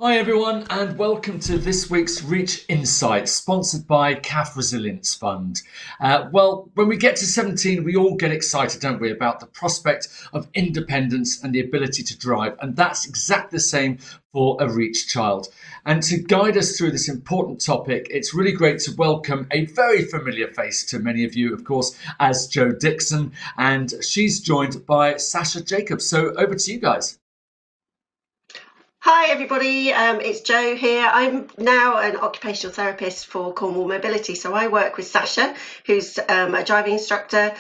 Hi everyone, and welcome to this week's Reach Insights, sponsored by CAF Resilience Fund. Well, when we get to 17, we all get excited, don't we, about the prospect of independence and the ability to drive, and that's exactly the same for a Reach child. And to guide us through this important topic, it's really great to welcome a very familiar face to many of you, of course, as Jo Dixon, and she's joined by Sasha Jacobs. So over to you guys. Hi everybody, it's Jo here. I'm now an occupational therapist for Cornwall Mobility. So I work with Sasha, who's a driving instructor,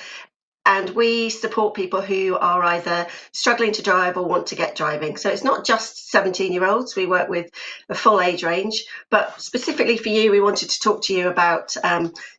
and we support people who are either struggling to drive or want to get driving. So it's not just 17-year-olds, we work with a full age range, but specifically for you, we wanted to talk to you about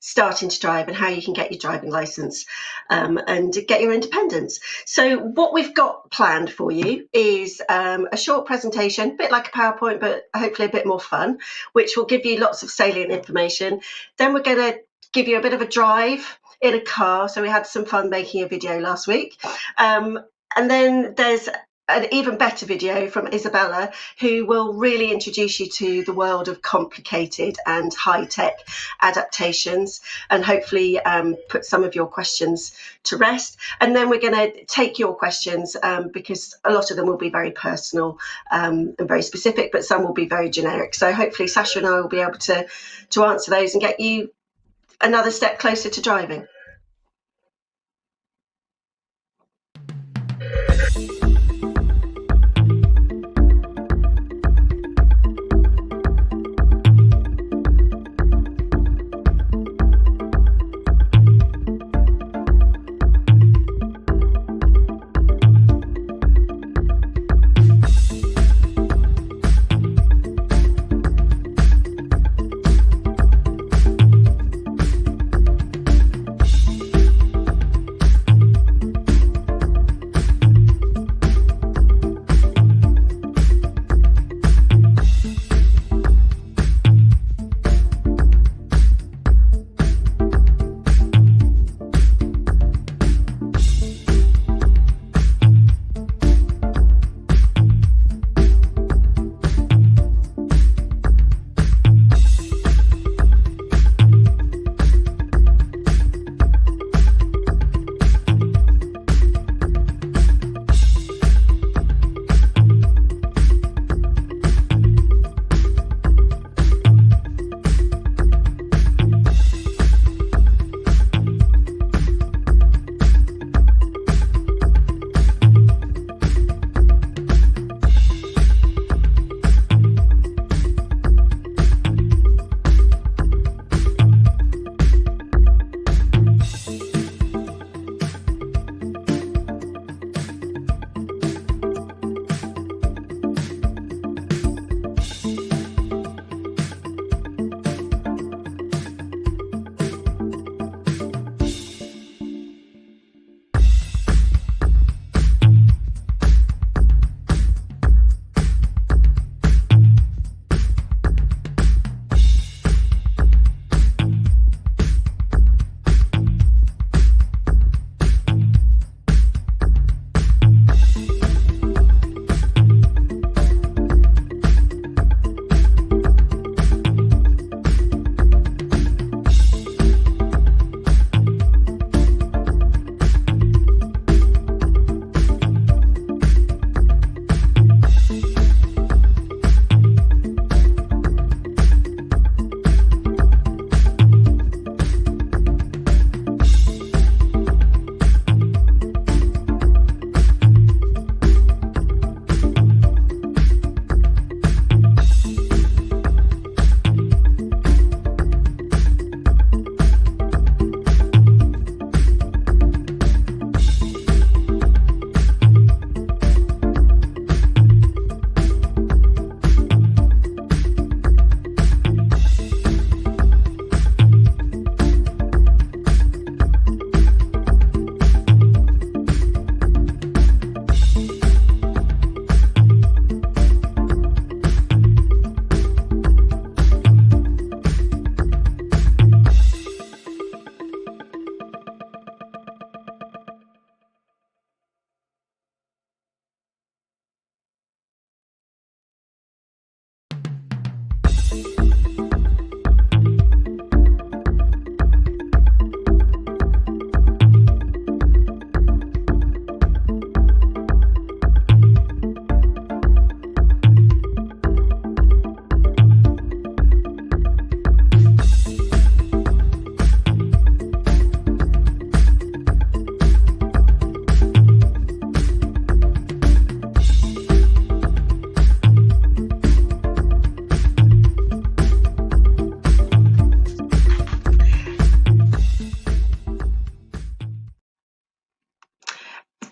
starting to drive and how you can get your driving licence and get your independence. So what we've got planned for you is a short presentation, a bit like a PowerPoint, but hopefully a bit more fun, which will give you lots of salient information. Then we're going to give you a bit of a drive in a car. So we had some fun making a video last week. And then there's an even better video from Isabella, who will really introduce you to the world of complicated and high-tech adaptations and hopefully put some of your questions to rest. And then we're going to take your questions because a lot of them will be very personal and very specific, but some will be very generic. So hopefully Sasha and I will be able to answer those and get you another step closer to driving.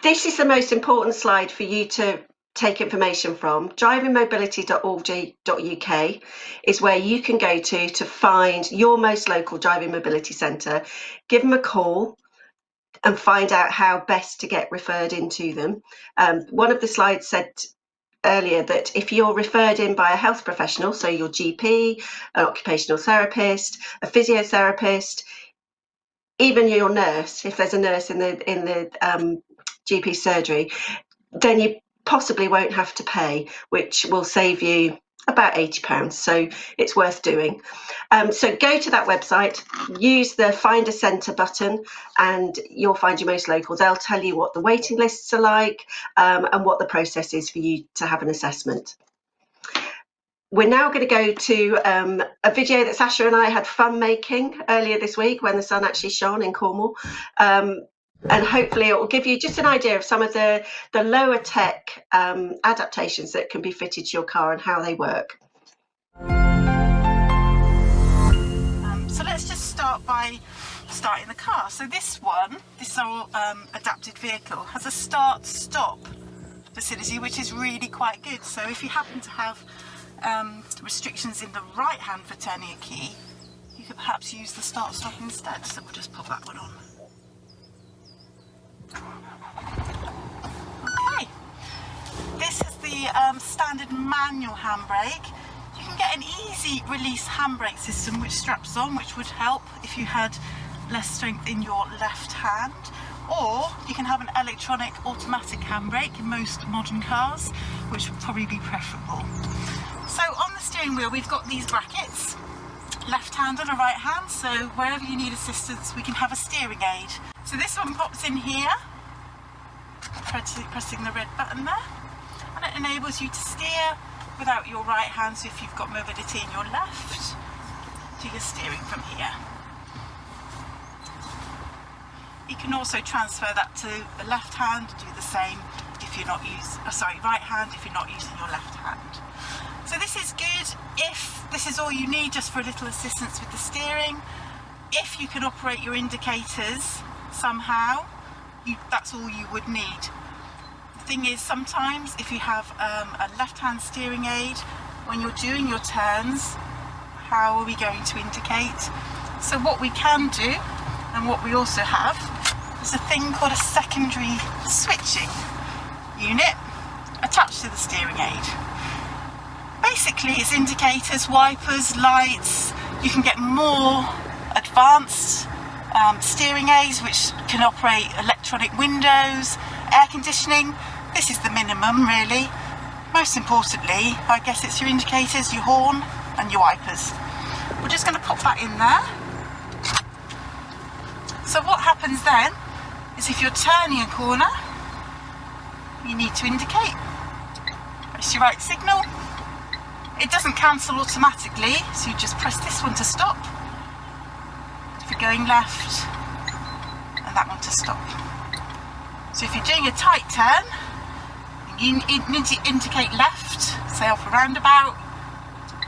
this is the most important slide for you to take information from. drivingmobility.org.uk is where you can go to find your most local driving mobility centre, give them a call and find out how best to get referred into them. One of the slides said earlier that if you're referred in by a health professional, so your GP, an occupational therapist, a physiotherapist, even your nurse, if there's a nurse in the GP surgery, then you possibly won't have to pay, which will save you about £80. So it's worth doing. So go to that website, use the Find a Centre button, and you'll find your most local. They'll tell you what the waiting lists are like and what the process is for you to have an assessment. We're now going to go to a video that Sasha and I had fun making earlier this week when the sun actually shone in Cornwall. And hopefully it will give you just an idea of some of the lower tech adaptations that can be fitted to your car and how they work. So let's just start by starting the car. So this old adapted vehicle has a start-stop facility, which is really quite good. So if you happen to have restrictions in the right hand for turning a key, you could perhaps use the start-stop instead. So we'll just pop that one on. Okay, this is the standard manual handbrake. You can get an easy release handbrake system which straps on, which would help if you had less strength in your left hand, or you can have an electronic automatic handbrake in most modern cars, which would probably be preferable. So on the steering wheel we've got these brackets, left hand and a right hand, so wherever you need assistance we can have a steering aid. So this one pops in here, pressing the red button there, and it enables you to steer without your right hand, so if you've got mobility in your left, do your steering from here. You can also transfer that to the left hand, do the same if you're not right hand if you're not using your left hand. So this is good if this is all you need, just for a little assistance with the steering. If you can operate your indicators somehow, that's all you would need. The thing is, sometimes if you have a left-hand steering aid, when you're doing your turns, how are we going to indicate? So what we can do, and what we also have, is a thing called a secondary switching unit attached to the steering aid. Basically it's indicators, wipers, lights. You can get more advanced steering aids which can operate electronic windows, air conditioning. This is the minimum really. Most importantly, I guess it's your indicators, your horn and your wipers. We're just going to pop that in there. So what happens then is if you're turning a corner, you need to indicate. Press your right signal. It doesn't cancel automatically, so you just press this one to stop. If you're going left, and that one to stop. So if you're doing a tight turn, you need to indicate left, say off a roundabout,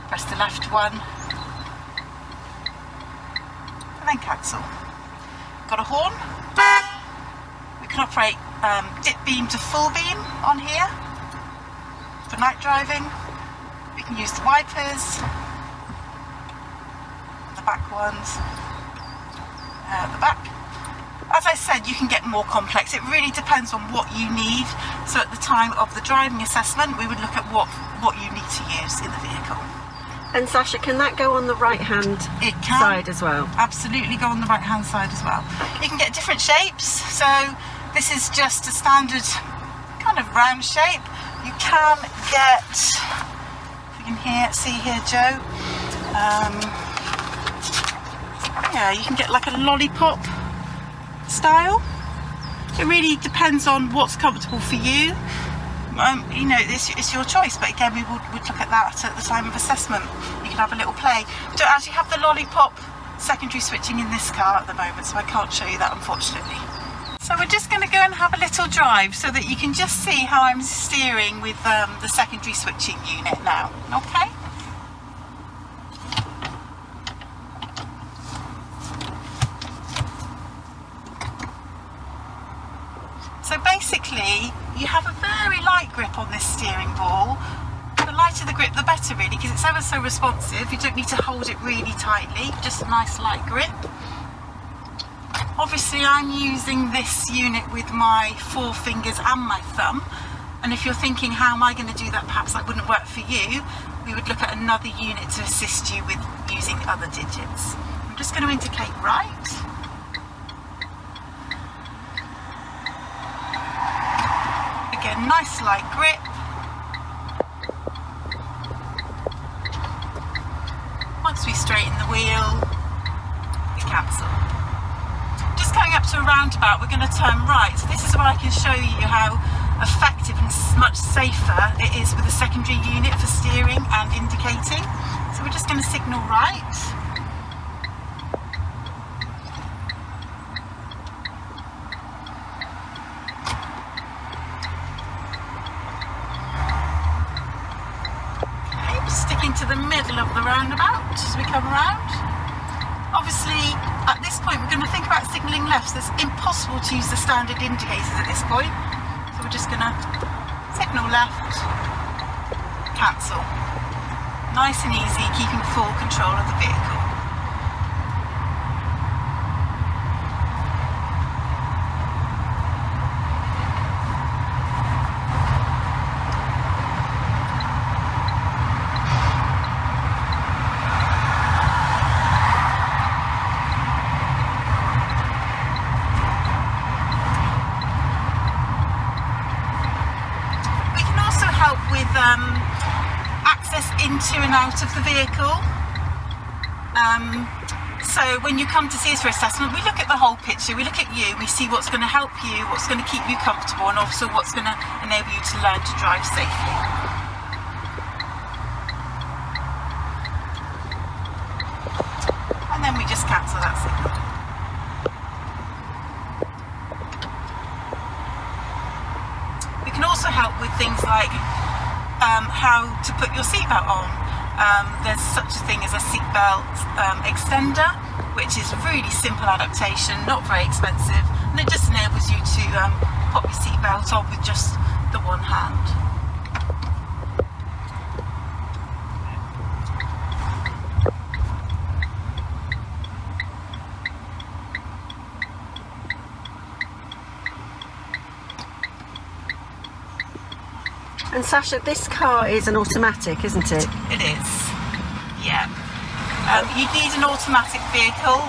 press the left one, and then cancel. Got a horn. We can operate dip beam to full beam on here for night driving. We can use the wipers, the back ones, the back. As I said, you can get more complex. It really depends on what you need. So at the time of the driving assessment, we would look at what you need to use in the vehicle. And Sasha, can that go on the right hand side as well? Absolutely go on the right hand side as well. You can get different shapes. So this is just a standard kind of round shape. You can get, if you can see here, Joe, yeah, you can get like a lollipop style. It really depends on what's comfortable for you. You know, it's your choice, but again, we would look at that at the time of assessment. You can have a little play. We don't actually have the lollipop secondary switching in this car at the moment, so I can't show you that, unfortunately. So we're just going to go and have a little drive so that you can just see how I'm steering with the secondary switching unit now, okay? So basically you have a very light grip on this steering ball. The lighter the grip the better really, because it's ever so responsive. You don't need to hold it really tightly, just a nice light grip. Obviously I'm using this unit with my 4 fingers and my thumb, and if you're thinking how am I going to do that, perhaps that wouldn't work for you, we would look at another unit to assist you with using other digits. I'm just going to indicate right. Again, nice light grip. Once we straighten the wheel, we cancel. Just coming up to a roundabout, we're going to turn right. So this is where I can show you how effective and much safer it is with a secondary unit for steering and indicating. So we're just going to signal right. Okay, sticking to the middle of the roundabout as we come around. Obviously, at this point, we're going to think about signalling left. So it's impossible to use the standard indicators at this point. So we're just going to signal left, cancel. Nice and easy, keeping full control of the vehicle. Access into and out of the vehicle. So when you come to see us for assessment, we look at the whole picture, we look at you, we see what's going to help you, what's going to keep you comfortable, and also what's going to enable you to learn to drive safely. And then we just cancel that signal. We can also help with things like how to put your seatbelt on. There's such a thing as a seatbelt extender, which is a really simple adaptation, not very expensive, and it just enables you to pop your seatbelt on with just the one hand. And Sasha, this car is an automatic, isn't it? It is, yeah. You need an automatic vehicle,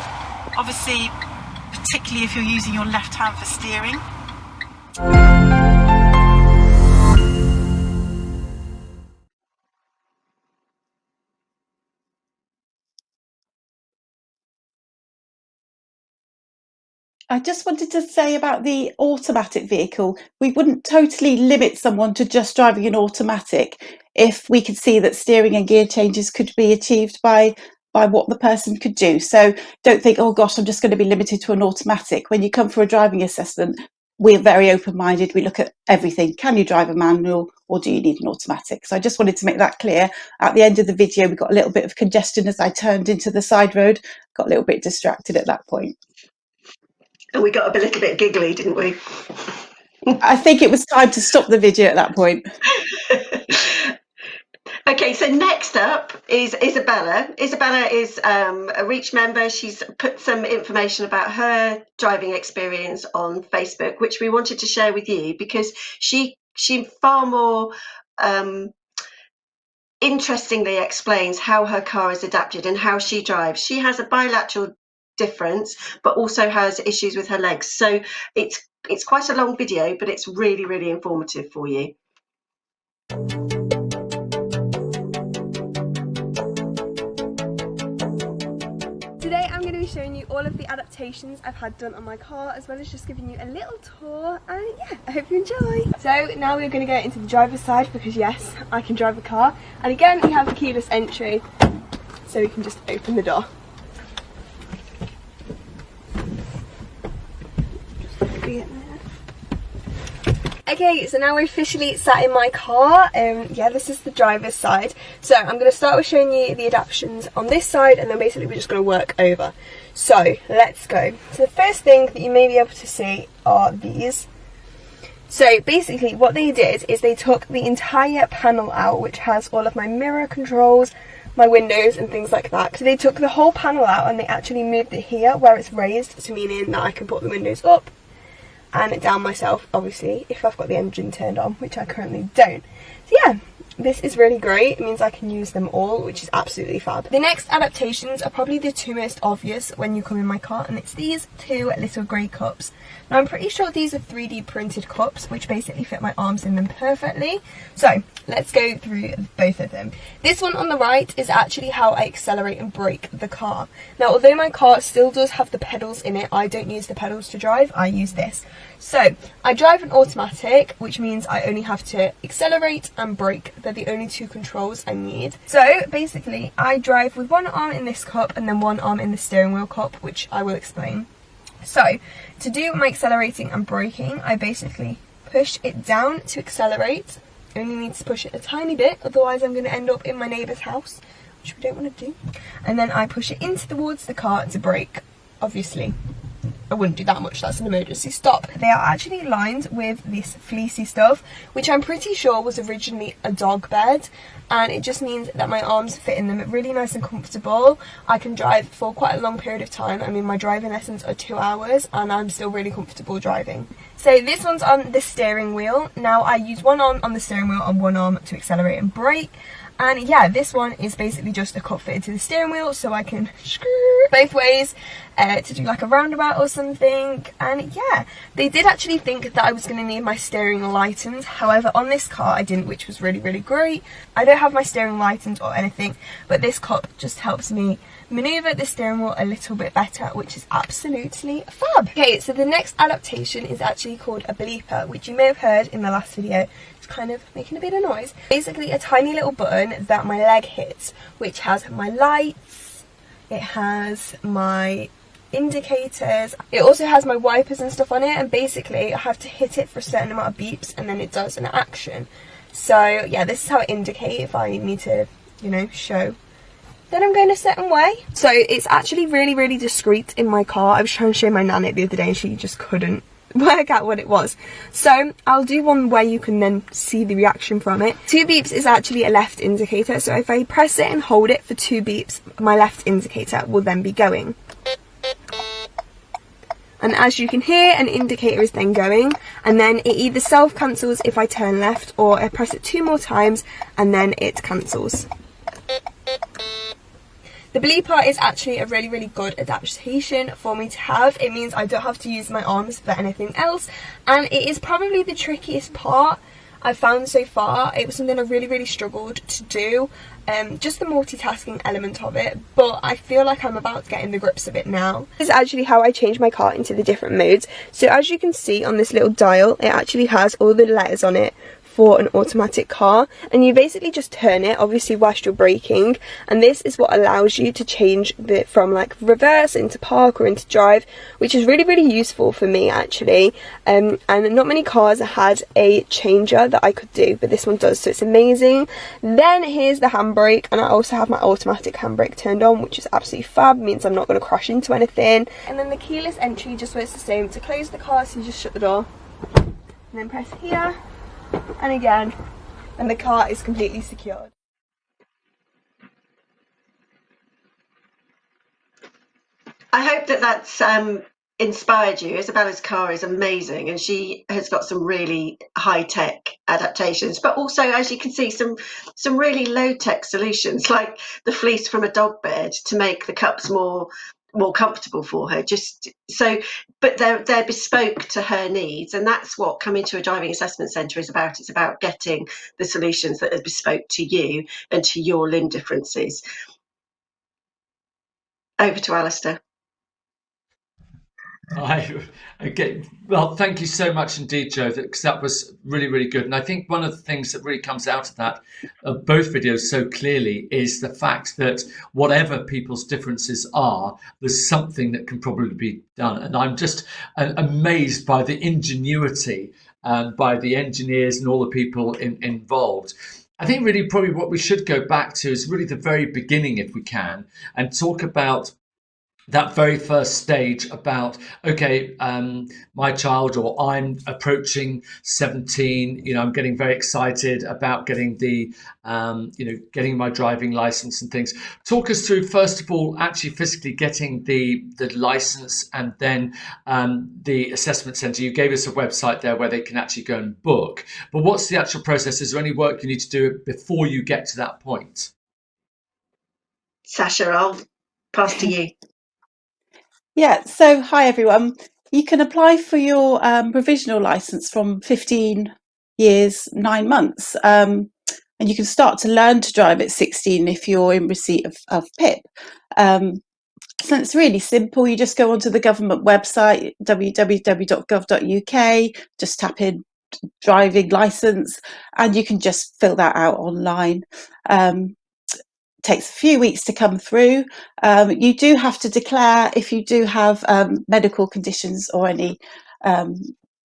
obviously, particularly if you're using your left hand for steering. I just wanted to say about the automatic vehicle, we wouldn't totally limit someone to just driving an automatic if we could see that steering and gear changes could be achieved by what the person could do. So don't think, oh gosh, I'm just going to be limited to an automatic. When you come for a driving assessment, we're very open-minded. We look at everything. Can you drive a manual or do you need an automatic? So I just wanted to make that clear. At the end of the video, we got a little bit of congestion as I turned into the side road, got a little bit distracted at that point. And we got a little bit giggly, didn't we? I think it was time to stop the video at that point. Okay, so next up is Isabella. Isabella is a Reach member. She's put some information about her driving experience on Facebook, which we wanted to share with you because she far more interestingly explains how her car is adapted and how she drives. She has a bilateral difference, but also has issues with her legs. So it's quite a long video, but it's really, really informative for you. Today I'm going to be showing you all of the adaptations I've had done on my car, as well as just giving you a little tour, and yeah, I hope you enjoy. So now we're going to go into the driver's side because yes, I can drive a car, and again we have the keyless entry, so we can just open the door. Okay, so now we're officially sat in my car. Yeah, this is the driver's side. So I'm going to start with showing you the adaptations on this side, and then basically we're just going to work over. So let's go. So the first thing that you may be able to see are these. So basically what they did is they took the entire panel out, which has all of my mirror controls, my windows and things like that. So they took the whole panel out and they actually moved it here where it's raised, to meaning that I can put the windows up and down myself, obviously, if I've got the engine turned on, which I currently don't. So yeah, this is really great. It means I can use them all, which is absolutely fab. The next adaptations are probably the two most obvious when you come in my car, and it's these two little grey cups. Now I'm pretty sure these are 3D printed cups, which basically fit my arms in them perfectly. So let's go through both of them. This one on the right is actually how I accelerate and brake the car. Now although my car still does have the pedals in it, I don't use the pedals to drive, I use this. So I drive an automatic, which means I only have to accelerate and brake. They're the only two controls I need. So basically I drive with one arm in this cup and then one arm in the steering wheel cup, which I will explain. So to do my accelerating and braking, I basically push it down to accelerate. I only need to push it a tiny bit, otherwise I'm going to end up in my neighbour's house, which we don't want to do. And then I push it towards the car to brake. Obviously I wouldn't do that much, that's an emergency stop. They are actually lined with this fleecy stuff, which I'm pretty sure was originally a dog bed, and it just means that my arms fit in them really nice and comfortable. I can drive for quite a long period of time. I mean, my driving lessons are 2 hours and I'm still really comfortable driving. So this one's on the steering wheel. Now I use one arm on the steering wheel and one arm to accelerate and brake. And yeah, this one is basically just a cup fitted to the steering wheel, so I can screw both ways to do like a roundabout or something. And yeah, they did actually think that I was going to need my steering lightened. However, on this car I didn't, which was really, really great. I don't have my steering lightened or anything, but this cup just helps me maneuver the steering wheel a little bit better, which is absolutely fab. Okay, so the next adaptation is actually called a bleeper, which you may have heard in the last video. It's kind of making a bit of noise. Basically a tiny little button that my leg hits, which has my lights, it has my indicators, it also has my wipers and stuff on it, and basically I have to hit it for a certain amount of beeps and then it does an action. So yeah, this is how I indicate if I need to, you know, show that I'm going a certain way. So it's actually really, really discreet in my car. I was trying to show my nan it the other day and she just couldn't work out what it was. So I'll do one where you can then see the reaction from it. 2 beeps is actually a left indicator, so if I press it and hold it for 2 beeps, my left indicator will then be going. And as you can hear, an indicator is then going, and then it either self-cancels if I turn left, or I press it 2 more times and then it cancels. The bleeper is actually a really, really good adaptation for me to have. It means I don't have to use my arms for anything else, and it is probably the trickiest part I've found so far. It was something I really, really struggled to do, just the multitasking element of it, but I feel like I'm about to get in the grips of it now. This is actually how I change my car into the different modes. So as you can see on this little dial, it actually has all the letters on it for an automatic car, and you basically just turn it, obviously whilst you're braking, and this is what allows you to change from like reverse into park or into drive, which is really, really useful for me actually. And not many cars had a changer that I could do, but this one does, so it's amazing. Then here's the handbrake, and I also have my automatic handbrake turned on, which is absolutely fab, means I'm not going to crash into anything. And then the keyless entry just works the same. To close the car, so you just shut the door and then press here, and again, and the car is completely secured. I hope that that's inspired you. Isabella's car is amazing, and she has got some really high-tech adaptations, but also, as you can see, some really low-tech solutions, like the fleece from a dog bed to make the cups more comfortable for her, just so, but they're bespoke to her needs, and that's what coming to a driving assessment centre is about. It's about getting the solutions that are bespoke to you and to your limb differences. Over to Alistair. Okay, well, thank you so much indeed, Joe, because that was really, really good. And I think one of the things that really comes out of that, of both videos so clearly, is the fact that whatever people's differences are, there's something that can probably be done. And I'm just amazed by the ingenuity and by the engineers and all the people involved. I think really probably what we should go back to is really the very beginning, if we can, and talk about that very first stage about, okay, my child, or I'm approaching 17, I'm getting very excited about getting getting my driving license and things. Talk us through, first of all, actually physically getting the license, and then the assessment centre. You gave us a website there where they can actually go and book, but what's the actual process? Is there any work you need to do before you get to that point? Sasha, I'll pass to you. Yeah, so hi everyone. You can apply for your provisional license from 15 years, 9 months. And you can start to learn to drive at 16 if you're in receipt of PIP. So it's really simple. You just go onto the government website, www.gov.uk, just tap in driving license, and you can just fill that out online. Takes a few weeks to come through. You do have to declare if you do have medical conditions or any.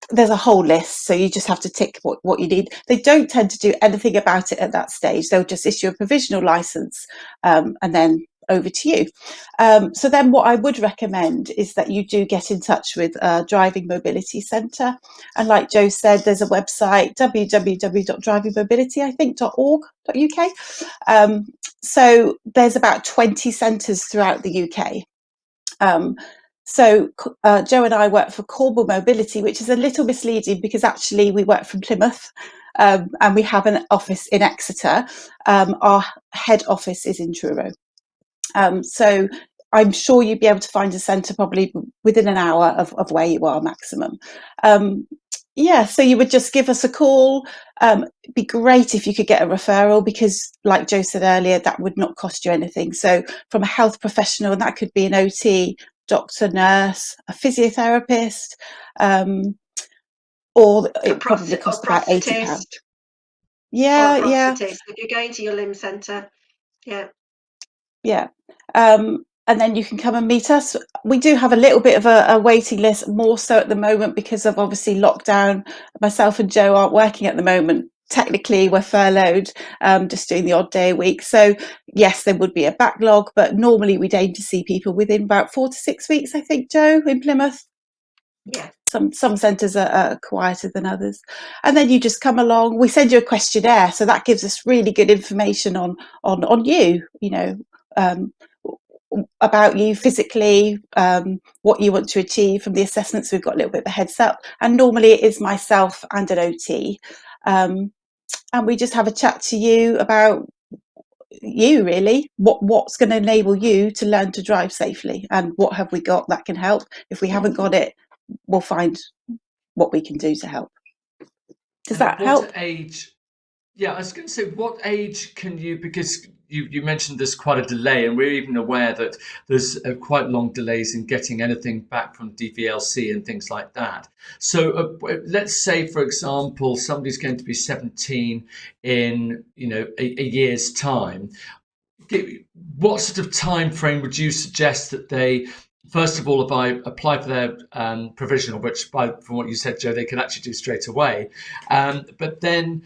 There's a whole list, so you just have to tick what you need. They don't tend to do anything about it at that stage. They'll just issue a provisional license, and then over to you. So then what I would recommend is that you do get in touch with a driving mobility centre. And like Joe said, there's a website, www.drivingmobility.org.uk. So there's about 20 centres throughout the UK. So Joe and I work for Cornwall Mobility, which is a little misleading because actually we work from Plymouth, and we have an office in Exeter. Our head office is in Truro. So I'm sure you'd be able to find a centre probably within an hour of where you are maximum. So you would just give us a call. It'd be great if you could get a referral because, like Joe said earlier, that would not cost you anything. So from a health professional, and that could be an OT, doctor, nurse, a physiotherapist, or it probably costs about £80. Yeah. If you're going to your limb centre, yeah. And then you can come and meet us. We do have a little bit of a waiting list, more so at the moment because of obviously lockdown. Myself and Joe aren't working at the moment. Technically, we're furloughed, just doing the odd day a week. So yes, there would be a backlog, but normally we'd aim to see people within about 4 to 6 weeks, I think, Joe, in Plymouth. Yeah. Some centres are quieter than others. And then you just come along. We send you a questionnaire, so that gives us really good information on you, about you physically, what you want to achieve from the assessments. We've got a little bit of a heads up, and normally it is myself and an OT, and we just have a chat to you about you, really, what's going to enable you to learn to drive safely, and what have we got that can help. If we haven't got it, we'll find what we can do to help. Does that help? What age? Yeah, I was going to say, what age can you, because you mentioned there's quite a delay, and we're even aware that there's quite long delays in getting anything back from DVLC and things like that. So let's say, for example, somebody's going to be 17 in a year's time. What sort of time frame would you suggest that they, first of all, if I apply for their provisional, which from what you said, Joe, they can actually do straight away, but then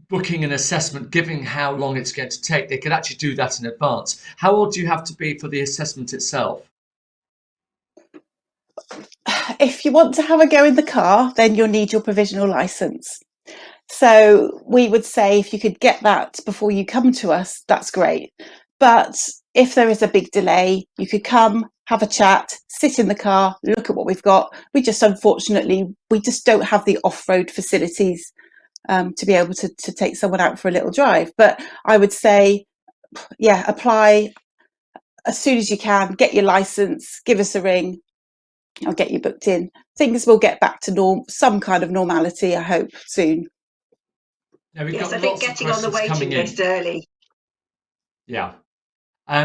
booking an assessment, given how long it's going to take, they could actually do that in advance. How old do you have to be for the assessment itself? If you want to have a go in the car, then you'll need your provisional license. So we would say if you could get that before you come to us, that's great. But if there is a big delay, you could come, have a chat, sit in the car, look at what we've got. Unfortunately, we just don't have the off-road facilities to be able to take someone out for a little drive. But I would say, apply as soon as you can, get your license, give us a ring, I'll get you booked in. Things will get back to some kind of normality, I hope, soon. Yes, I think getting on the waiting list early. Yeah.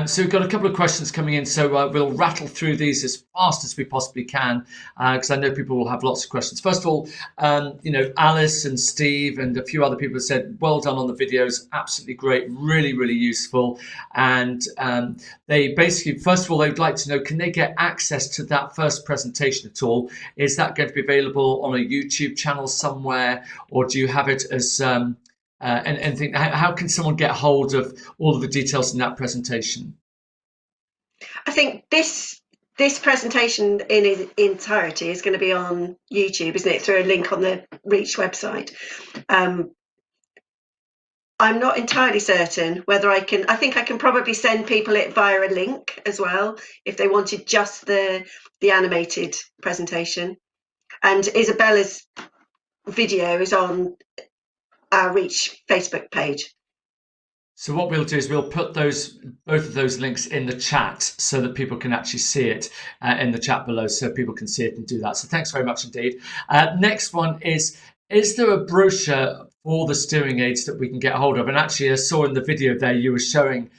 So we've got a couple of questions coming in, so we'll rattle through these as fast as we possibly can, because I know people will have lots of questions. First of all, Alice and Steve and a few other people have said, well done on the videos, absolutely great, really, really useful. And they basically, first of all, they'd like to know, can they get access to that first presentation at all? Is that going to be available on a YouTube channel somewhere, or do you have it as... and think, how can someone get hold of all of the details in that presentation? I think this presentation in its entirety is going to be on YouTube, isn't it? Through a link on the Reach website. I'm not entirely certain whether I think I can probably send people it via a link as well if they wanted just the animated presentation. And Isabella's video is on our Reach Facebook page. So what we'll do is we'll put both of those links in the chat so that people can actually see it in the chat below, so people can see it and do that. So thanks very much indeed. Next one is there a brochure for the steering aids that we can get hold of? And actually, I saw in the video there you were showing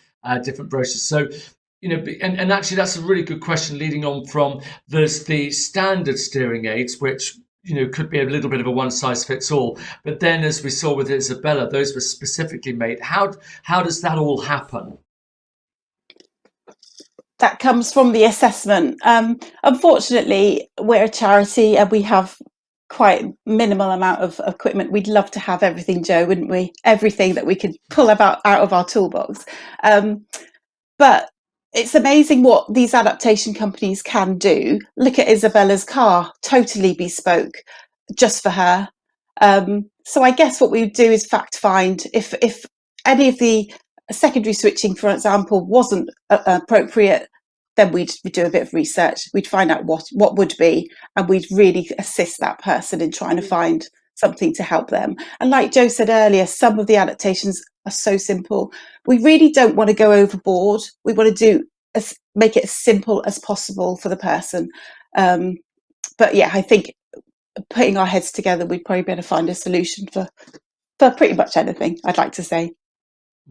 different brochures. So, and actually that's a really good question leading on from there's the standard steering aids, which could be a little bit of a one size fits all. But then, as we saw with Isabella, those were specifically made. How does that all happen? That comes from the assessment. Unfortunately, we're a charity and we have quite minimal amount of equipment. We'd love to have everything, Joe, wouldn't we? Everything that we could pull out of our toolbox. But it's amazing what these adaptation companies can do. Look at Isabella's car, totally bespoke, just for her. So I guess what we would do is fact find if any of the secondary switching, for example, wasn't appropriate, then we'd do a bit of research. We'd find out what would be, and we'd really assist that person in trying to find something to help them. And like Joe said earlier, some of the adaptations are so simple. We really don't want to go overboard. We want to make it as simple as possible for the person. But yeah, I think putting our heads together, we'd probably be able to find a solution for pretty much anything, I'd like to say.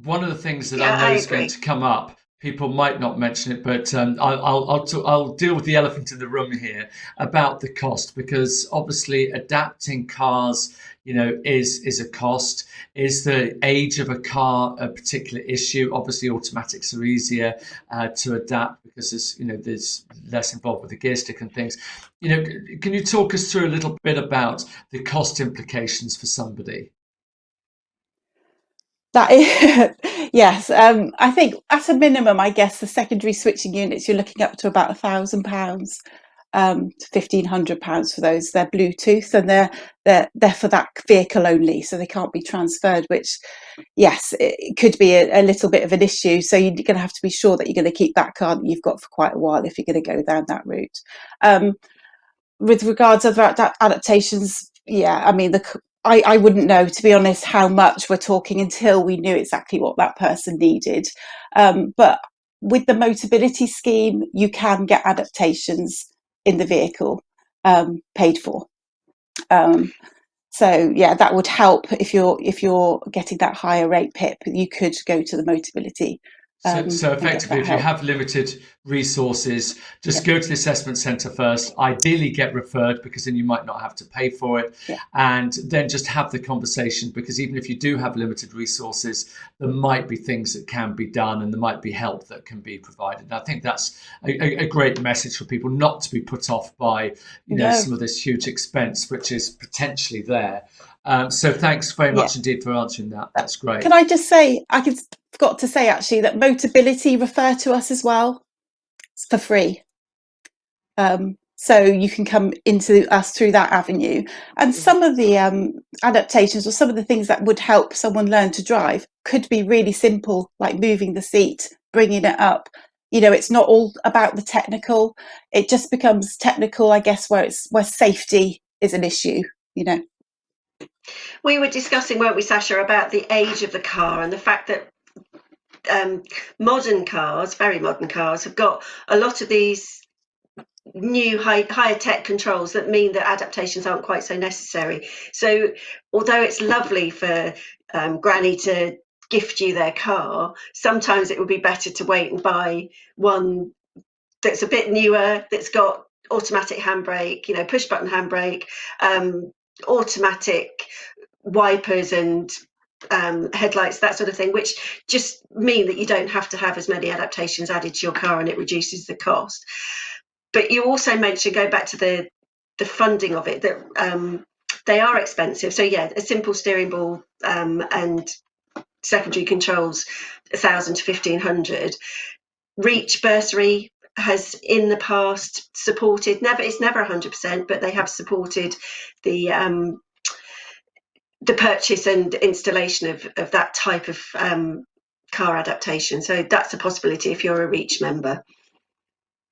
One of the things that I know is going to come up, people might not mention it, but I'll deal with the elephant in the room here about the cost, because obviously adapting cars, is a cost. Is the age of a car a particular issue? Obviously, automatics are easier to adapt because there's less involved with the gear stick and things. Can you talk us through a little bit about the cost implications for somebody? That is, yes. I think at a minimum, I guess the secondary switching units, you're looking up to about £1,000, £1,500 for those. They're Bluetooth and they're for that vehicle only, so they can't be transferred. Which, yes, it could be a little bit of an issue. So you're going to have to be sure that you're going to keep that car that you've got for quite a while if you're going to go down that route. With regards to adaptations, yeah, I mean I wouldn't know, to be honest, how much we're talking until we knew exactly what that person needed. But with the Motability scheme, you can get adaptations in the vehicle paid for. So yeah, that would help if you're getting that higher rate PIP. You could go to the Motability. So effectively, if you have limited resources, just go to the assessment centre first, ideally get referred, because then you might not have to pay for it, and then just have the conversation, because even if you do have limited resources, there might be things that can be done and there might be help that can be provided. And I think that's a great message for people, not to be put off by some of this huge expense which is potentially there. So thanks very much indeed for answering that. That's great. Can I just say, forgot to say actually that Motability refer to us as well. It's for free. So you can come into us through that avenue. And some of the adaptations or some of the things that would help someone learn to drive could be really simple, like moving the seat, bringing it up. It's not all about the technical. It just becomes technical, I guess, where safety is an issue, We were discussing, weren't we, Sasha, about the age of the car and the fact that modern cars, very modern cars, have got a lot of these new higher tech controls that mean that adaptations aren't quite so necessary. So although it's lovely for Granny to gift you their car, sometimes it would be better to wait and buy one that's a bit newer, that's got automatic handbrake, push button handbrake, automatic wipers and headlights, that sort of thing, which just mean that you don't have to have as many adaptations added to your car, and it reduces the cost. But you also mentioned, going back to the funding of it, that they are expensive. So yeah, a simple steering ball and secondary controls, 1,000 to 1,500. Reach Bursary has in the past supported, it's never 100%, but they have supported the purchase and installation of that type of car adaptation. So that's a possibility if you're a Reach member.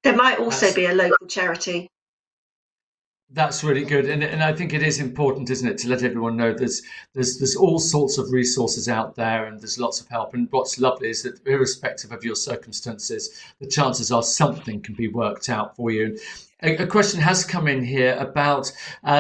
There might also be a local charity. That's really good, and I think it is important, isn't it, to let everyone know there's all sorts of resources out there, and there's lots of help. And what's lovely is that, irrespective of your circumstances, the chances are something can be worked out for you. A question has come in here about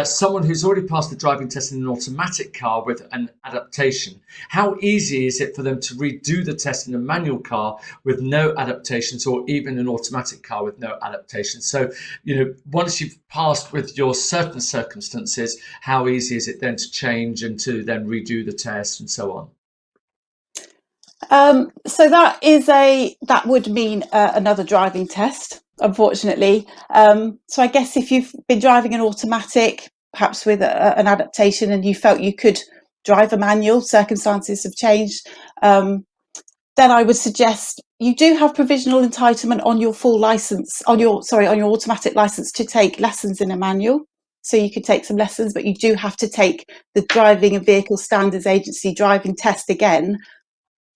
someone who's already passed the driving test in an automatic car with an adaptation. How easy is it for them to redo the test in a manual car with no adaptations, or even an automatic car with no adaptations? So, once you've passed with your certain circumstances, how easy is it then to change and to then redo the test and so on? So that would mean another driving test, unfortunately. So I guess if you've been driving an automatic, perhaps with an adaptation, and you felt you could drive a manual, circumstances have changed, then I would suggest you do have provisional entitlement on your full license, on your automatic license, to take lessons in a manual. So you could take some lessons, but you do have to take the Driving and Vehicle Standards Agency driving test again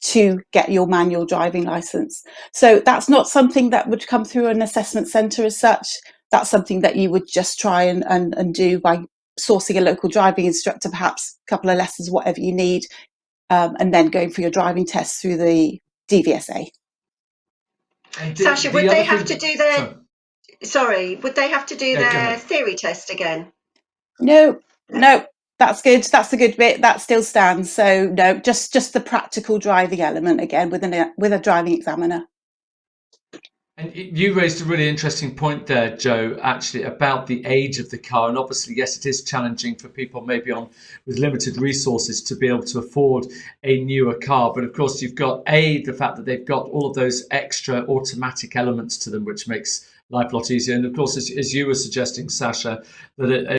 to get your manual driving license. So that's not something that would come through an assessment centre as such. That's something that you would just try and do by sourcing a local driving instructor, perhaps a couple of lessons, whatever you need, and then going for your driving test through the DVSA. Sasha, would they have to do their theory test again? No, that's good. That's the good bit. That still stands. So no, just the practical driving element again with a driving examiner. And you raised a really interesting point there, Joe, actually, about the age of the car. And obviously, yes, it is challenging for people maybe with limited resources to be able to afford a newer car. But of course, you've got the fact that they've got all of those extra automatic elements to them, which makes life a lot easier. And of course, as you were suggesting, Sasha, that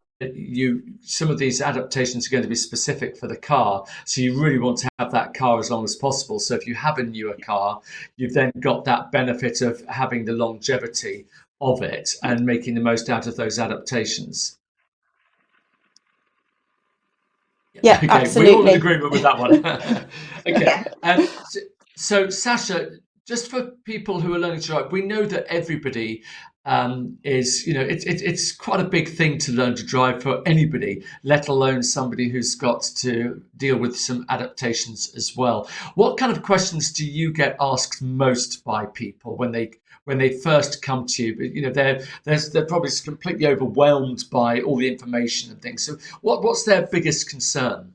some of these adaptations are going to be specific for the car, so you really want to have that car as long as possible. So if you have a newer car, you've then got that benefit of having the longevity of it and making the most out of those adaptations. Yeah, okay, absolutely. we're all in agreement with that one. Okay. So Sasha, just for people who are learning to drive, we know that everybody it's quite a big thing to learn to drive for anybody, let alone somebody who's got to deal with some adaptations as well. What kind of questions do you get asked most by people when they first come to you? They're probably completely overwhelmed by all the information and things. So what's their biggest concern?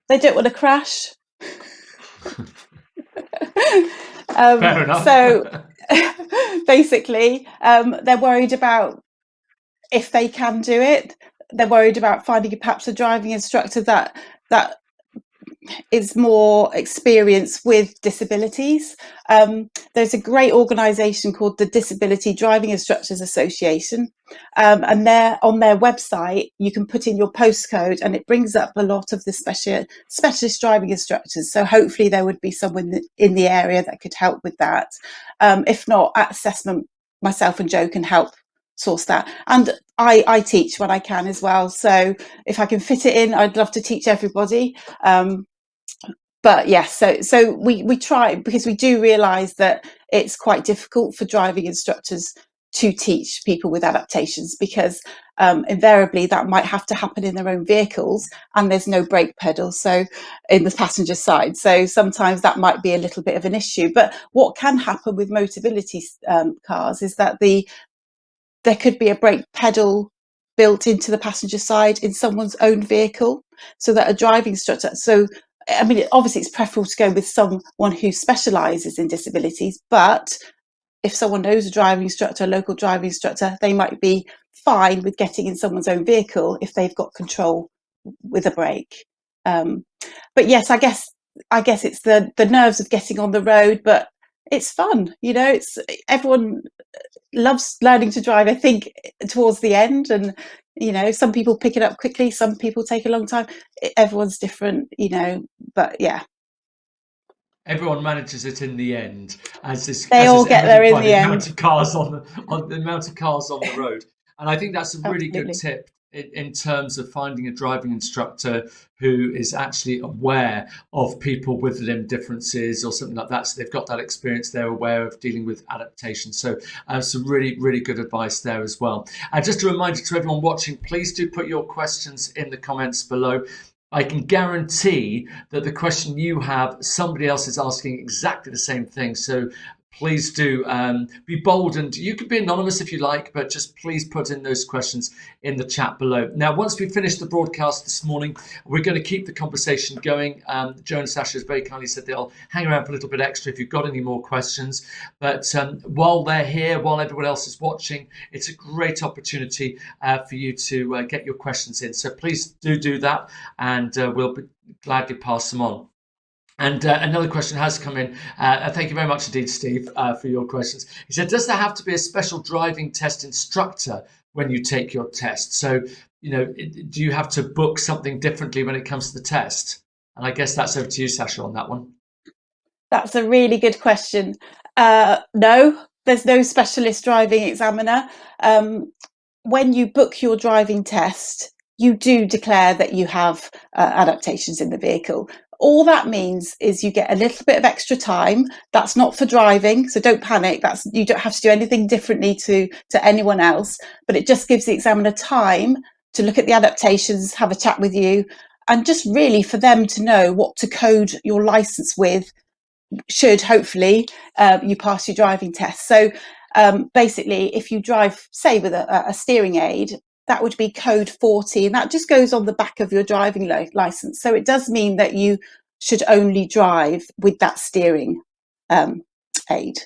They don't want to crash. Fair enough. So basically, they're worried about if they can do it. They're worried about finding perhaps a driving instructor that is more experienced with disabilities. There's a great organisation called the Disability Driving Instructors Association, and on their website you can put in your postcode and it brings up a lot of the specialist driving instructors. So hopefully there would be someone in the area that could help with that. If not, at assessment, myself and Joe can help source that, and I teach when I can as well. So if I can fit it in, I'd love to teach everybody. But yes, so we try, because we do realise that it's quite difficult for driving instructors to teach people with adaptations, because invariably that might have to happen in their own vehicles and there's no brake pedal, so in the passenger side. So sometimes that might be a little bit of an issue. But what can happen with Motability cars is that there could be a brake pedal built into the passenger side in someone's own vehicle, so that a driving instructor, I mean, obviously it's preferable to go with someone who specialises in disabilities, but if someone knows a local driving instructor, they might be fine with getting in someone's own vehicle if they've got control with a brake. But yes, I guess it's the nerves of getting on the road, but it's fun. It's everyone loves learning to drive, I think, towards the end, and some people pick it up quickly, some people take a long time. Everyone's different, but yeah. everyone manages it in the end, They as all is get there evident in by the the amount end. of cars on the amount of cars on the road. And I think that's a really good Absolutely. tip in terms of finding a driving instructor who is actually aware of people with limb differences or something like that. So they've got that experience, they're aware of dealing with adaptation. So some really, really good advice there as well. Just a reminder to everyone watching, please do put your questions in the comments below. I can guarantee that the question you have, somebody else is asking exactly the same thing. So please do be bold, and you can be anonymous if you like, but just please put in those questions in the chat below. Now, once we finish the broadcast this morning, we're going to keep the conversation going. Joe and Sasha has very kindly said they'll hang around for a little bit extra if you've got any more questions. But while they're here, while everyone else is watching, it's a great opportunity for you to get your questions in. So please do that, and we'll gladly pass them on. And another question has come in. Thank you very much indeed, Steve, for your questions. He said, does there have to be a special driving test instructor when you take your test? So, do you have to book something differently when it comes to the test? And I guess that's over to you, Sasha, on that one. That's a really good question. No, there's no specialist driving examiner. When you book your driving test, you do declare that you have adaptations in the vehicle. All that means is you get a little bit of extra time. That's not for driving, so don't panic. You don't have to do anything differently to anyone else, but it just gives the examiner time to look at the adaptations, have a chat with you, and just really for them to know what to code your license with should hopefully you pass your driving test. So basically, if you drive, say, with a steering aid, that would be code 40, and that just goes on the back of your driving license. So it does mean that you should only drive with that steering aid.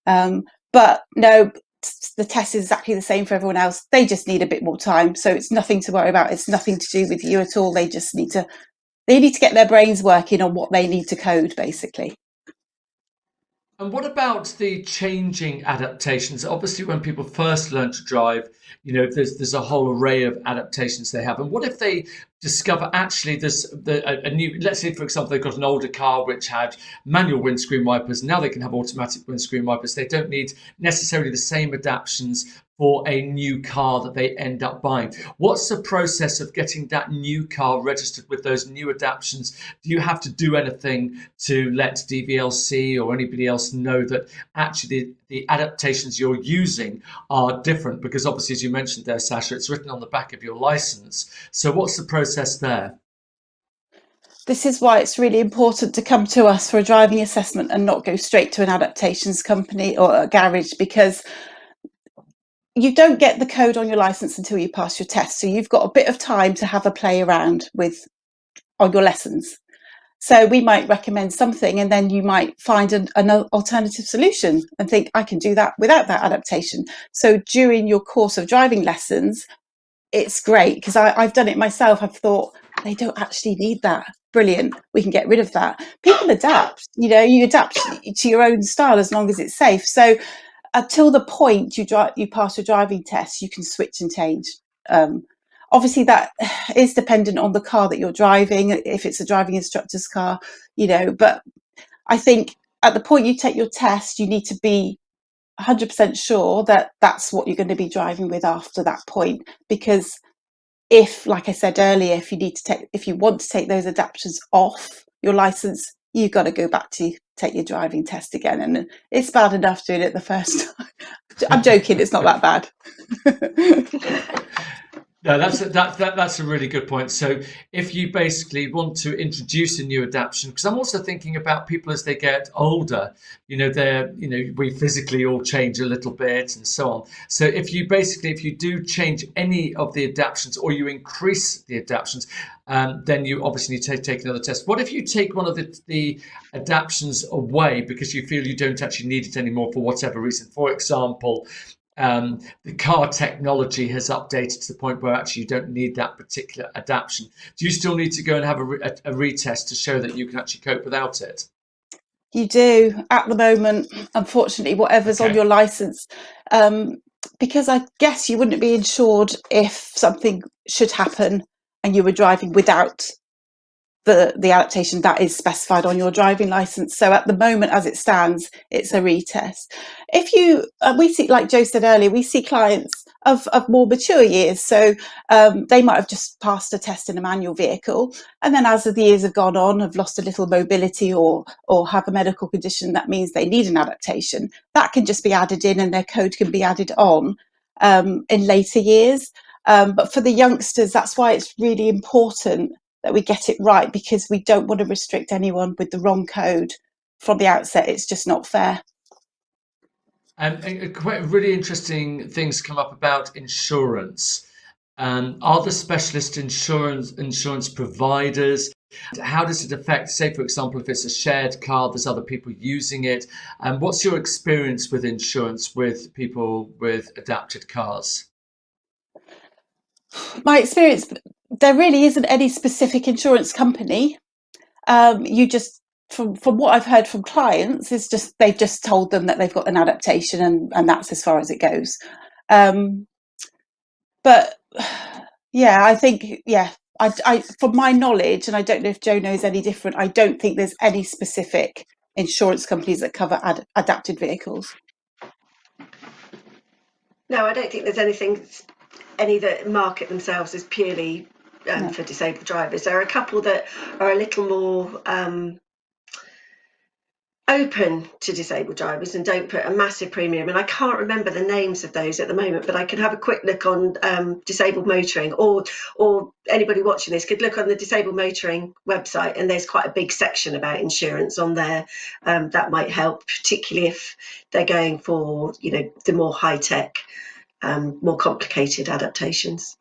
But no, the test is exactly the same for everyone else. They just need a bit more time. So it's nothing to worry about. It's nothing to do with you at all. They just need to get their brains working on what they need to code, basically. And what about the changing adaptations? Obviously, when people first learn to drive, there's a whole array of adaptations they have. And what if they discover actually there's a new, let's say, for example, they've got an older car which had manual windscreen wipers. Now they can have automatic windscreen wipers. They don't need necessarily the same adaptations for a new car that they end up buying. What's the process of getting that new car registered with those new adaptations? Do you have to do anything to let DVLC or anybody else know that actually the adaptations you're using are different? Because obviously, as you mentioned there, Sasha, it's written on the back of your license. So what's the process there? This is why it's really important to come to us for a driving assessment and not go straight to an adaptations company or a garage, because you don't get the code on your license until you pass your test. So you've got a bit of time to have a play around on your lessons. So we might recommend something, and then you might find an alternative solution and think, I can do that without that adaptation. So during your course of driving lessons, it's great, because I've done it myself. I've thought, they don't actually need that. Brilliant. We can get rid of that. People adapt, you adapt to your own style as long as it's safe. So until the point you pass your driving test, you can switch and change. Obviously, that is dependent on the car that you're driving, if it's a driving instructor's car, but I think at the point you take your test, you need to be 100% sure that that's what you're going to be driving with after that point. Because if, like I said earlier, if you want to take those adapters off your license, you've got to go back to take your driving test again. And it's bad enough doing it the first time. I'm joking, it's not that bad. No, that's a really good point. So if you basically want to introduce a new adaptation, because I'm also thinking about people as they get older, we physically all change a little bit and so on. So if you do change any of the adaptations or you increase the adaptations, then you obviously need to take another test. What if you take one of the adaptations away because you feel you don't actually need it anymore for whatever reason? For example, the car technology has updated to the point where actually you don't need that particular adaptation. Do you still need to go and have a retest to show that you can actually cope without it? You do at the moment, unfortunately, whatever's on your license, because I guess you wouldn't be insured if something should happen and you were driving without the adaptation that is specified on your driving license. So at the moment, as it stands, it's a retest. If you, we see, like Joe said earlier, we see clients of more mature years. So they might have just passed a test in a manual vehicle, and then as the years have gone on, have lost a little mobility or have a medical condition that means they need an adaptation. That can just be added in, and their code can be added on in later years. But for the youngsters, that's why it's really important that we get it right, because we don't want to restrict anyone with the wrong code from the outset. It's just not fair. And quite really interesting things come up about insurance. Are the specialist insurance providers? How does it affect, say, for example, if it's a shared car, there's other people using it? And what's your experience with insurance with people with adapted cars? My experience, there really isn't any specific insurance company. You just, from what I've heard from clients, is just they've just told them that they've got an adaptation, and that's as far as it goes. But yeah, I think, yeah, I from my knowledge, and I don't know if Joe knows any different, I don't think there's any specific insurance companies that cover adapted vehicles. No, I don't think there's any that market themselves as purely No. for disabled drivers. There are a couple that are a little more open to disabled drivers and don't put a massive premium. And I can't remember the names of those at the moment, but I can have a quick look on disabled motoring, or anybody watching this could look on the disabled motoring website, and there's quite a big section about insurance on there. That might help, particularly if they're going for, the more high-tech, more complicated adaptations.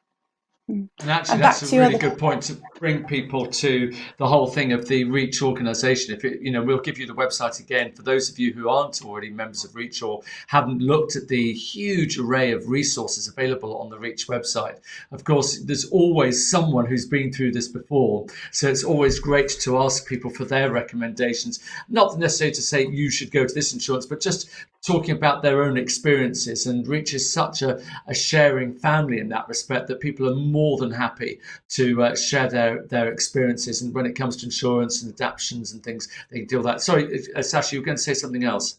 And actually, that's a really good point to bring people to the whole thing of the Reach organisation. If it, we'll give you the website again for those of you who aren't already members of Reach or haven't looked at the huge array of resources available on the Reach website. Of course, there's always someone who's been through this before, so it's always great to ask people for their recommendations. Not necessarily to say you should go to this insurance, but just talking about their own experiences. And Reach is such a sharing family in that respect that people are more than happy to share their experiences. And when it comes to insurance and adaptions and things, they can deal with that. Sorry, Sasha, you were going to say something else.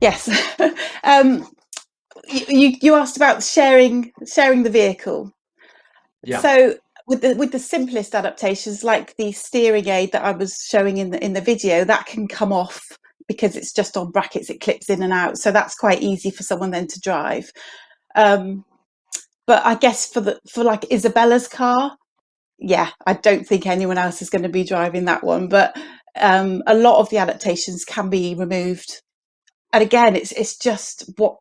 Yes. You asked about sharing the vehicle. Yeah. So with the simplest adaptations, like the steering aid that I was showing in the video, that can come off because it's just on brackets, it clips in and out. So that's quite easy for someone then to drive. But I guess for like Isabella's car, yeah, I don't think anyone else is going to be driving that one. But a lot of the adaptations can be removed. And again, it's just what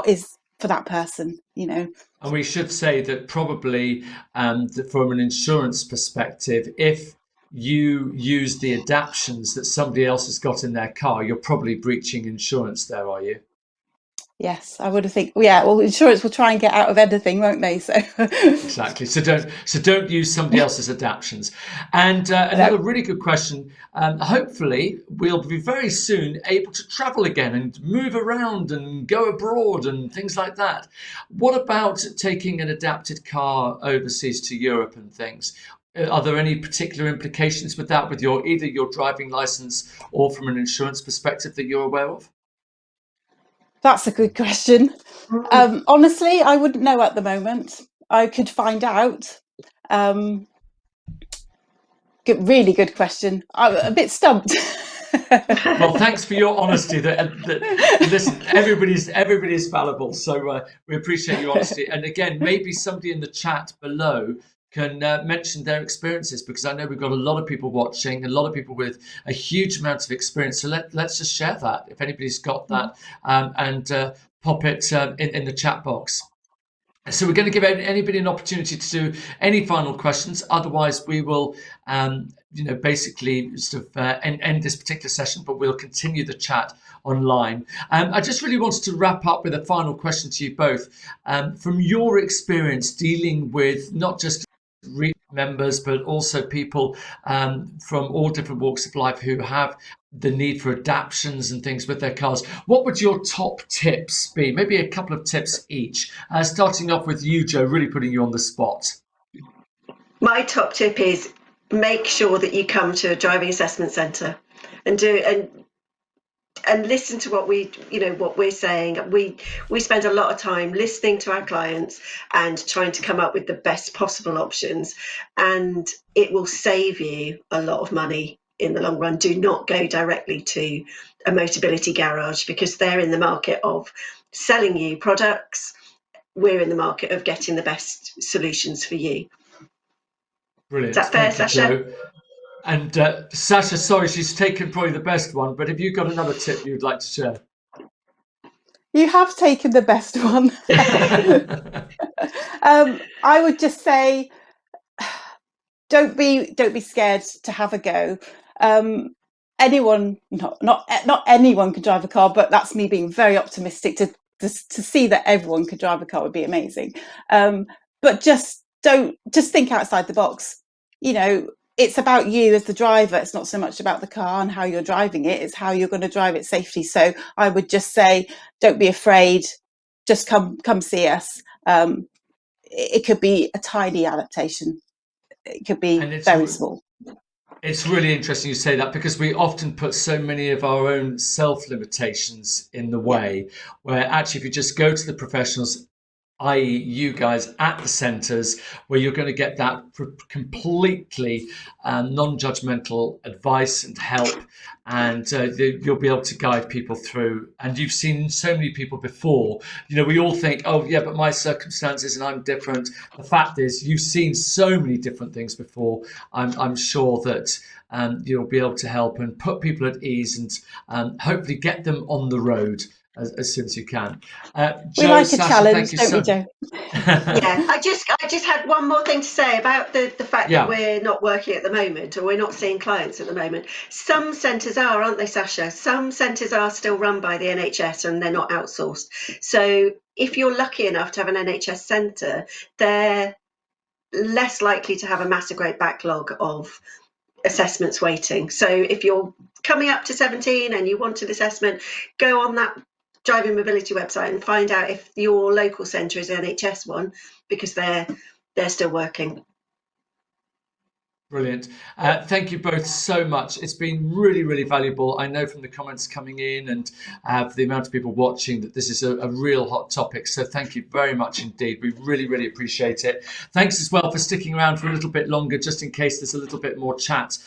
is for that person, And we should say that probably from an insurance perspective, if you use the adaptions that somebody else has got in their car, you're probably breaching insurance there, are you? Yes, I would have think. Yeah, well, insurance will try and get out of anything, won't they? So exactly. So don't use somebody else's adaptions. And another really good question. Hopefully, we'll be very soon able to travel again and move around and go abroad and things like that. What about taking an adapted car overseas to Europe and things? Are there any particular implications with that, with either your driving license or from an insurance perspective that you're aware of? That's a good question. Honestly, I wouldn't know at the moment. I could find out. Really good question. I'm a bit stumped. Well, thanks for your honesty. Listen, everybody's fallible, so we appreciate your honesty. And again, maybe somebody in the chat below can mention their experiences, because I know we've got a lot of people watching, a lot of people with a huge amount of experience. So let's just share that if anybody's got that, and pop it in the chat box. So we're going to give anybody an opportunity to do any final questions. Otherwise, we will, basically sort of end this particular session, but we'll continue the chat online. I just really wanted to wrap up with a final question to you both. From your experience dealing with not just members, but also people from all different walks of life who have the need for adaptions and things with their cars, what would your top tips be? Maybe a couple of tips each. Starting off with you, Joe, really putting you on the spot. My top tip is make sure that you come to a driving assessment centre and listen to what we're saying. We spend a lot of time listening to our clients and trying to come up with the best possible options, and it will save you a lot of money in the long run. Do not go directly to a Motability garage, because they're in the market of selling you products. We're in the market of getting the best solutions for you. Brilliant. Is that fair, Thank you, Sasha? Jo. And Sasha, sorry, she's taken probably the best one, but have you got another tip you'd like to share? You have taken the best one. I would just say, don't be scared to have a go. Anyone, not anyone can drive a car, but that's me being very optimistic. To see that everyone could drive a car would be amazing. But just think outside the box. It's about you as the driver. It's not so much about the car and how you're driving it. It's how you're going to drive it safely. So I would just say, don't be afraid. Just come see us. It could be a tiny adaptation. It could be very small. It's really interesting you say that, because we often put so many of our own self-limitations in the way, where actually if you just go to the professionals, i.e. you guys at the centres, where you're going to get that completely non-judgmental advice and help, and you'll be able to guide people through. And you've seen so many people before. We all think, oh yeah, but my circumstances and I'm different. The fact is, you've seen so many different things before. I'm sure that you'll be able to help and put people at ease, and hopefully get them on the road as soon as you can. We Jo, like Sasha, a challenge, thank you don't so we, Jo? Yeah, I just had one more thing to say about the fact that we're not working at the moment, or we're not seeing clients at the moment. Some centres are, aren't they, Sasha? Some centres are still run by the NHS and they're not outsourced. So if you're lucky enough to have an NHS centre, they're less likely to have a massive great backlog of assessments waiting. So if you're coming up to 17 and you want an assessment, go on that Driving Mobility website and find out if your local centre is an NHS one, because they're still working. Brilliant. Thank you both so much. It's been really, really valuable. I know from the comments coming in and for the amount of people watching that this is a real hot topic. So thank you very much indeed. We really, really appreciate it. Thanks as well for sticking around for a little bit longer, just in case there's a little bit more chat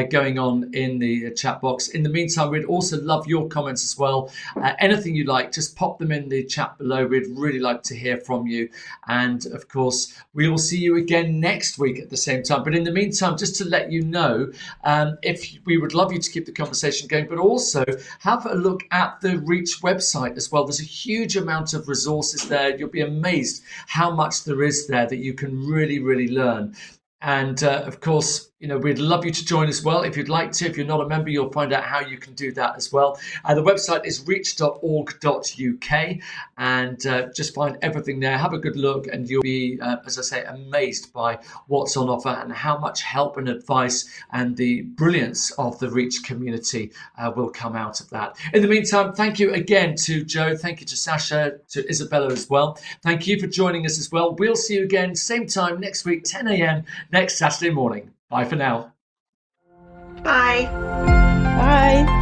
going on in the chat box. In the meantime, we'd also love your comments as well. Anything you like, just pop them in the chat below. We'd really like to hear from you. And of course, we will see you again next week at the same time. But in the meantime, just to let you know, if we would love you to keep the conversation going, but also have a look at the Reach website as well. There's a huge amount of resources there. You'll be amazed how much there is there that you can really, really learn. And of course, we'd love you to join as well if you'd like to. If you're not a member, you'll find out how you can do that as well. The website is reach.org.uk, and just find everything there. Have a good look, and you'll be, as I say, amazed by what's on offer and how much help and advice and the brilliance of the Reach community will come out of that. In the meantime, thank you again to Jo. Thank you to Sasha, to Isabella as well. Thank you for joining us as well. We'll see you again same time next week, 10 a.m. next Saturday morning. Bye for now. Bye. Bye.